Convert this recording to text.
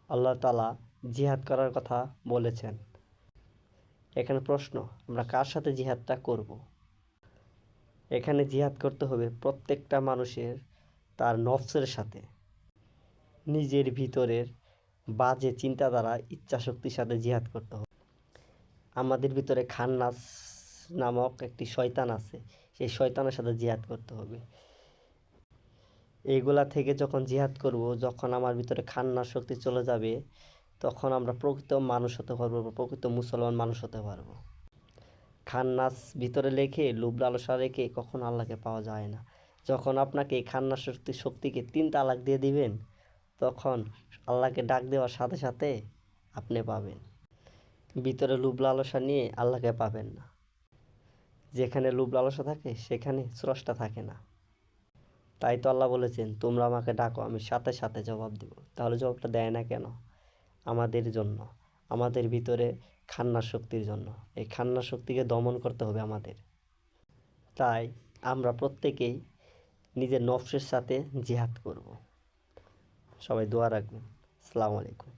আল্লাহ তাআলা জিহাদ করার কথা বলেছেন। এখানে প্রশ্ন, আমরা কার সাথে জিহাদটা করব? এখানে জিহাদ করতে হবে প্রত্যেকটা মানুষের তার নফসের সাথে, নিজের ভিতরের বাজে চিন্তাধারা ইচ্ছাশক্তির সাথে জিহাদ করতে হবে। আমাদের ভিতরে খান্নাস নামক একটি শয়তান আছে, সেই শয়তানের সাথে জিহাদ করতে হবে। এইগুলা থেকে যখন জিহাদ করব, যখন আমার ভিতরে খান্নাস শক্তি চলে যাবে, তখন আমরা প্রকৃত মানুষ হতে পারবো, প্রকৃত মুসলমান মানুষ হতে পারবো। খান্নাস ভিতরে রেখে, লোভ লালসা রেখে কখনো আল্লাহকে পাওয়া যায় না। যখন আপনাকে এই খান্নাস শক্তিকে 3 তালাক দিয়ে দিবেন, তখন আল্লাহকে ডাক দেওয়ার সাথে সাথে আপনি পাবেন। ভিতরে লোভ লালসা নিয়ে আল্লাহকে পাবেন না। যেখানে লোভ লালসা থাকে সেখানে স্রষ্টা থাকে না। তাই তো আল্লাহ বলেছেন, তোমরা আমাকে ডাকো, আমি সাথে সাথে জবাব দেব। তাহলে জবাবটা দেয় না কেন? আমাদের জন্য, আমাদের ভিতরে খান্নাস শক্তির জন্য। এই খান্নাস শক্তিকে দমন করতে হবে আমাদের। তাই আমরা প্রত্যেকেই নিজের নফসের সাথে জিহাদ করব। সবাই দোয়া রাখবেন। আসসালামু আলাইকুম।